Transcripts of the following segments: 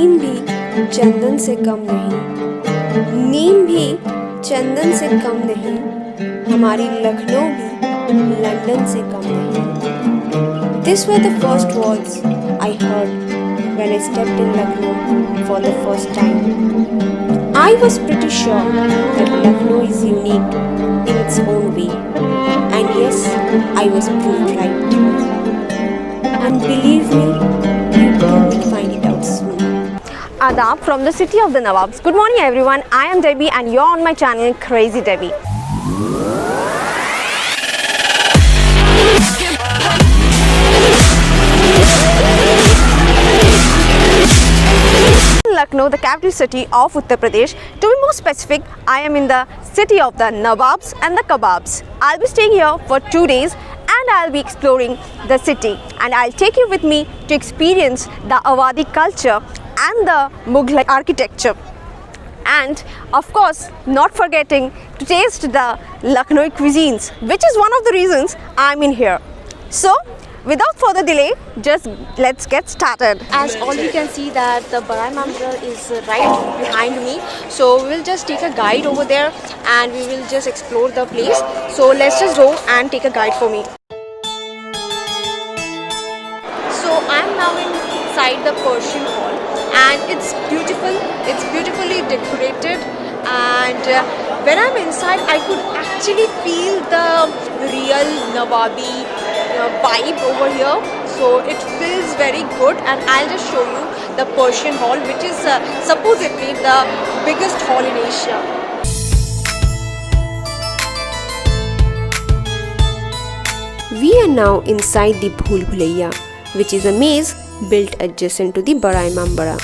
नीम भी चंदन से कम नहीं, नीम भी चंदन से कम नहीं, हमारी लखनऊ भी लंदन से कम नहीं। These were the first words I heard when I stepped in Lucknow for the first time. I was pretty sure that Lucknow is unique in its own way. And yes, I was proved right. And believe me, you too will find it out soon. Adab from the city of the Nawabs. Good morning everyone, I am Debbie and you're on my channel Crazy Debbie. Lucknow, the capital city of Uttar Pradesh. To be more specific, I am in the city of the Nawabs and the Kebabs. I'll be staying here for 2 days and I'll be exploring the city, and I'll take you with me to experience the Awadhi culture and the Mughal architecture, and of course not forgetting to taste the Lucknowi cuisines, which is one of the reasons I'm in here. So without further delay, just let's get started. As all you can see that the Barai Mambara is right behind me, so we will just take a guide over there and we will just explore the place. So let's just go and take a guide for me. So I am now inside the Persian Hall and it's beautiful, it's beautifully decorated, and when I'm inside I could actually feel the real Nawabi vibe over here. So it feels very good, and I'll just show you the Persian Hall, which is supposedly the biggest hall in Asia. We are now inside the Bhul Bhulaiya, which is a maze built adjacent to the Barai Mambara.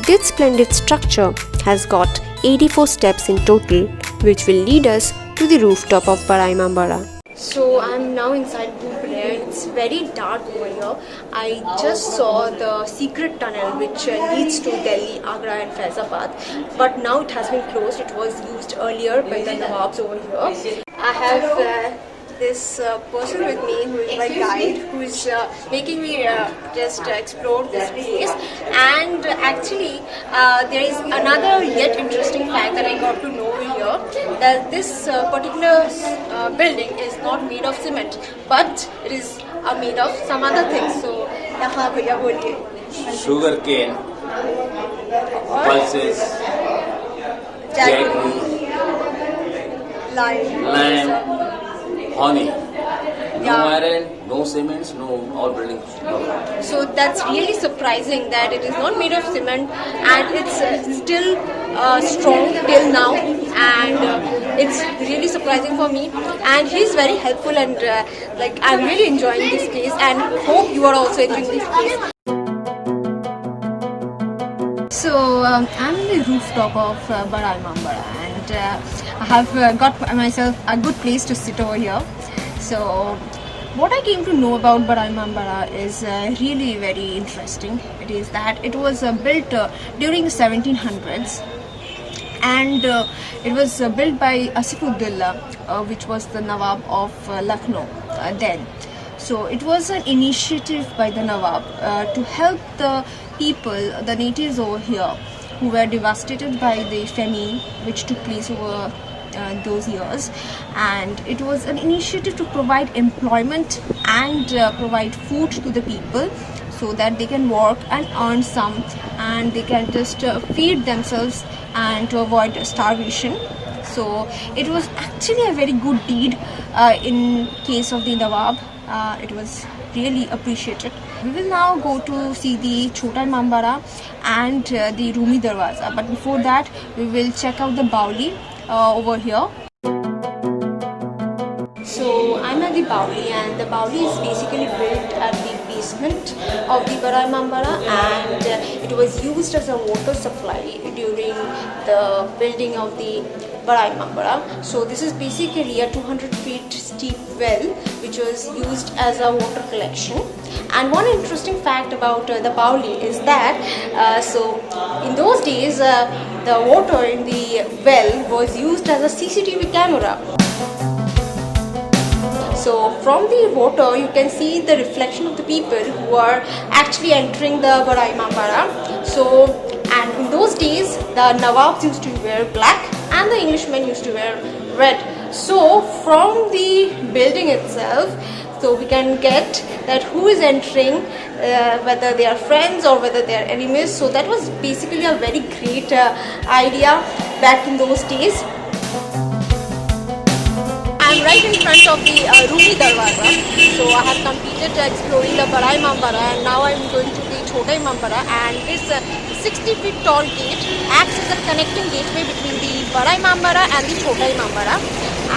This splendid structure has got 84 steps in total, which will lead us to the rooftop of Barai Mambara. So I'm now inside Bhul Bhulaiya. It's very dark over here. I just saw the secret tunnel which leads to Delhi, Agra and Faizabad, but now it has been closed. It was used earlier by the Nawabs over here. I have this person with me who is my guide, who is making me just explore this place. And actually there is another yet interesting fact that I got to know here, that this particular building is not made of cement, but it is made of some other things. So yahan bhaiya boliye. Sugar cane, pulses, jaggery, lime, honey. No iron, no cements, no all buildings. No. So that's really surprising that it is not made of cement and it's still strong till now, and it's really surprising for me. And he's very helpful, and like I'm really enjoying this place, and hope you are also enjoying this place. So I'm in the rooftop of Barai Mambara, and I have got myself a good place to sit over here. So what I came to know about Barai Mambara is really very interesting. It is that it was built during the 1700s, and it was built by Asifuddin, which was the Nawab of Lucknow then. So it was an initiative by the Nawab to help the people, the natives over here, who were devastated by the famine which took place over those years. And it was an initiative to provide employment and provide food to the people, so that they can work and earn some, and they can just feed themselves and to avoid starvation. So it was actually a very good deed in case of the Nawab. It was really appreciated. We will now go to see the Chota Mambara and the Rumi Darwaza, but before that we will check out the Bauli over here. So I'm at the Bauli, and the Bauli is basically built at the basement of the Barai Mambara, and it was used as a water supply during the building of the Barai Mambara. So this is basically a 200 feet steep well which was used as a water collection. And one interesting fact about the Bauli is that so in those days the water in the well was used as a CCTV camera. So from the water you can see the reflection of the people who are actually entering the Barai Mambara. So So, and in those days, the Nawabs used to wear black and the Englishmen used to wear red. So, from the building itself, so we can get that who is entering, whether they are friends or whether they are enemies. So that was basically a very great idea back in those days. I'm right in front of the Rumi Darwaza. So I have completed exploring the Bada Imambara, and now I'm going to the Chota Imambara, and this 60 feet tall gate acts as a connecting gateway between the Bada Imambara and the Chota Imambara.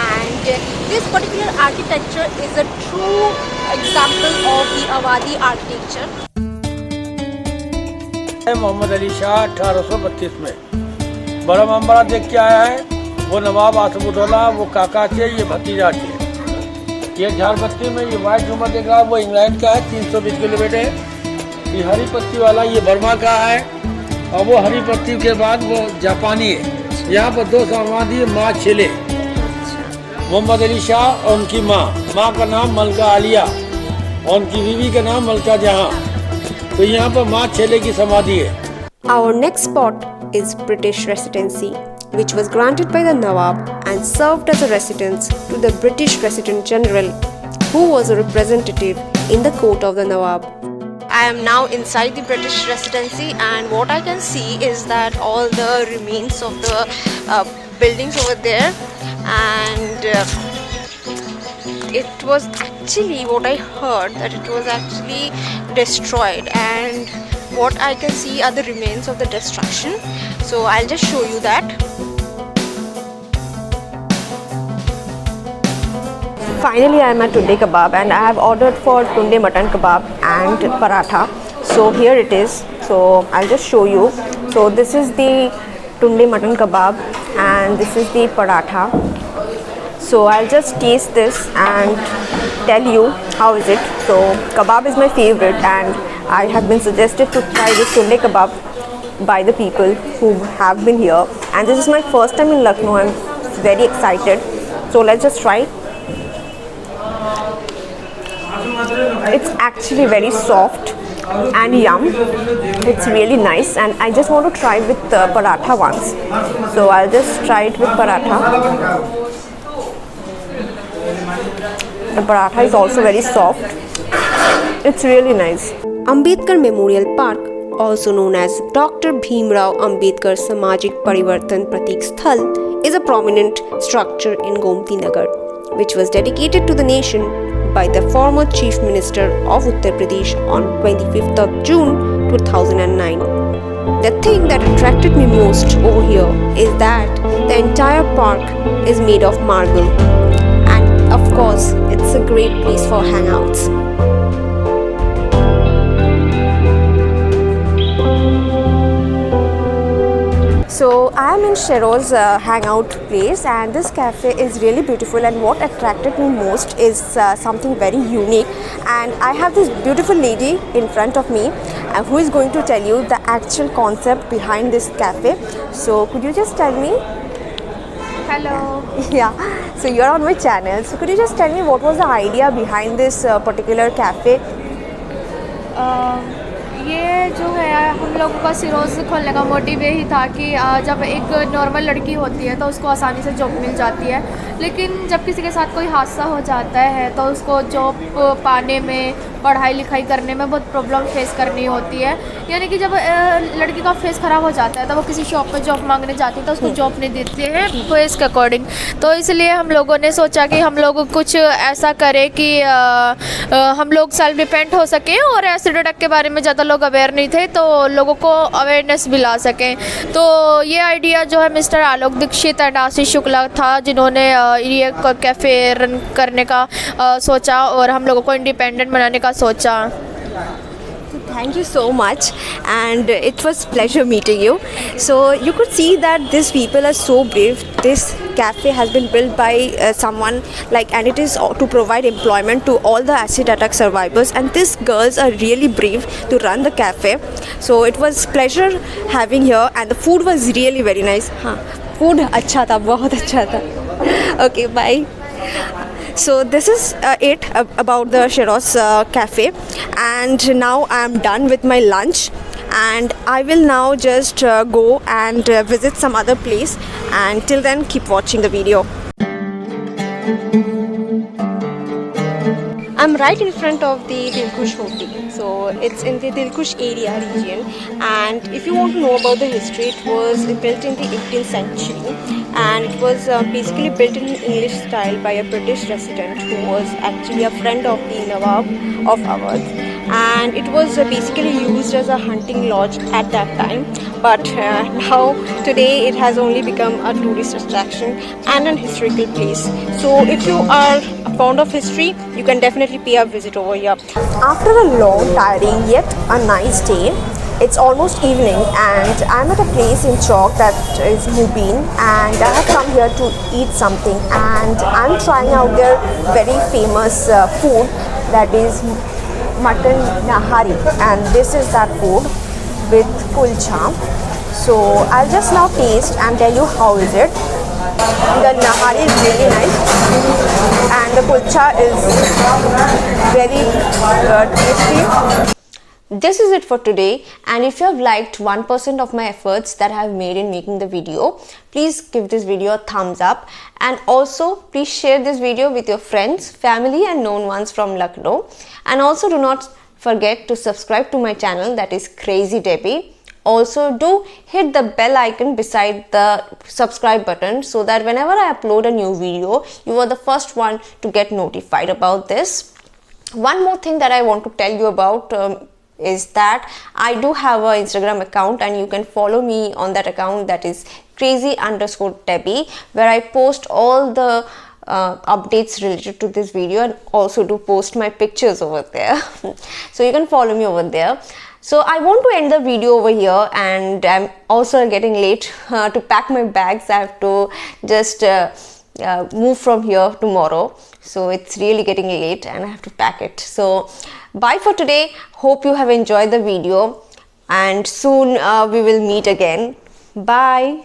And this particular architecture is a true example of the Awadhi architecture. Mohammad Ali Shah 1832 में बड़ा इमामबाड़ा देख के आया है। वो नवाब आसफुद्दौला, वो काका थे, ये भतीजा थे। ये झारबत्ती में ये वाइट झूमर देख रहा है, वो इंग्लैंड का है, 320 किलोमीटर है। ये हरी पत्ती वाला ये बर्मा का है, और वो हरी पत्ती के बाद वो जापानी है। यहाँ पर 2 समाधि है, माँ छेले, मोहम्मद अली शाह और उनकी माँ। माँ का नाम मलका आलिया और उनकी बीवी का नाम मलका जहाँ। तो यहाँ पर माँ छेले की समाधि है। Our next spot is British Residency, which was granted by the Nawab and served as a residence to the British Resident General, who was a representative in the court of the Nawab. I am now inside the British Residency, and what I can see is that all the remains of the buildings over there, and it was actually what I heard that it was actually destroyed, and what I can see are the remains of the destruction. So I'll just show you that. Finally, I am at Tunde Kebab, and I have ordered for Tunde Mutton Kebab and paratha. So here it is. So I'll just show you. So this is the Tunde Mutton Kebab and this is the paratha. So I'll just taste this and tell you how is it. So kebab is my favorite, and I have been suggested to try this Tunde Kebab by the people who have been here. And this is my first time in Lucknow. I'm very excited. So let's just try it. It's actually very soft and yum. It's really nice, and I just want to try with paratha once. So I'll just try it with paratha. The paratha is also very soft. It's really nice. Ambedkar Memorial Park, also known as Dr. Bhimrao Ambedkar Samajik Parivartan Pratik Sthal, is a prominent structure in Gomti Nagar, which was dedicated to the nation by the former Chief Minister of Uttar Pradesh on 25th of June 2009. The thing that attracted me most over here is that the entire park is made of marble, and of course it's a great place for hangouts. So I am in Shero's hangout place, and this cafe is really beautiful, and what attracted me most is something very unique, and I have this beautiful lady in front of me who is going to tell you the actual concept behind this cafe. So could you just tell me? Hello. Yeah, so you're on my channel, so could you just tell me what was the idea behind this particular cafe? ये जो है हम लोगों का सिरोज़ खोलने का motive यही था कि जब एक नॉर्मल लड़की होती है तो उसको आसानी से जॉब मिल जाती है, लेकिन जब किसी के साथ कोई हादसा हो जाता है तो उसको जॉब पाने में, पढ़ाई लिखाई करने में बहुत प्रॉब्लम फेस करनी होती है। यानी कि जब लड़की का फेस ख़राब हो जाता है तो वो किसी शॉप पे जॉब मांगने जाती है तो उसको जॉब नहीं देते हैं फेस के अकॉर्डिंग। तो इसलिए हम लोगों ने सोचा कि हम लोग कुछ ऐसा करें कि हम लोग सेल्फ डिपेंड हो सकें, और एसिड अटैक के बारे में ज़्यादा लोग अवेयर नहीं थे तो लोगों को अवेयरनेस भी ला सकें। तो ये आइडिया जो है mister Alok Dixit and Ashish Shukla था जिन्होंने ये कैफ़े रन करने का सोचा और हम लोगों को इंडिपेंडेंट बनाने का सोचा। Thank you so much, and it was pleasure meeting you. So you could see that these people are so brave. This cafe has been built by someone and it is to provide employment to all the acid attack survivors, and these girls are really brave to run the cafe. So it was pleasure having here, and the food was really very nice. Food अच्छा था, बहुत अच्छा था. Okay, bye. So this is it about the Shero's cafe, and now I am done with my lunch, and I will now just go and visit some other place, and till then keep watching the video. I'm right in front of the Dilkush Hotel. So it's in the Dilkush area region, and if you want to know about the history, it was built in the 18th century, and it was basically built in English style by a British resident who was actually a friend of the Nawab of Awadh, and it was basically used as a hunting lodge at that time, but now today it has only become a tourist attraction and an historical place. So if you are fond of history, you can definitely pay a visit over here. After a long, tiring yet a nice day, it's almost evening and I'm at a place in Chowk that is Mubin, and I have come here to eat something, and I'm trying out their very famous food, that is mutton nahari, and this is that food with kulcha. So I'll just now taste and tell you how is it. The nahari is really nice and the kulcha is very tasty. This is it for today, and if you have liked 1% of my efforts that I have made in making the video, please give this video a thumbs up, and also please share this video with your friends, family and known ones from Lucknow, and also do not forget to subscribe to my channel, that is Crazy Debbie. Also do hit the bell icon beside the subscribe button so that whenever I upload a new video, you are the first one to get notified about this. One more thing that I want to tell you about is that I do have an Instagram account, and you can follow me on that account, that is crazy_Debbie, where I post all the updates related to this video, and also do post my pictures over there. So you can follow me over there. So I want to end the video over here, and I'm also getting late to pack my bags. I have to just move from here tomorrow, so it's really getting late and I have to pack it. So bye for today. Hope you have enjoyed the video, and soon we will meet again. Bye.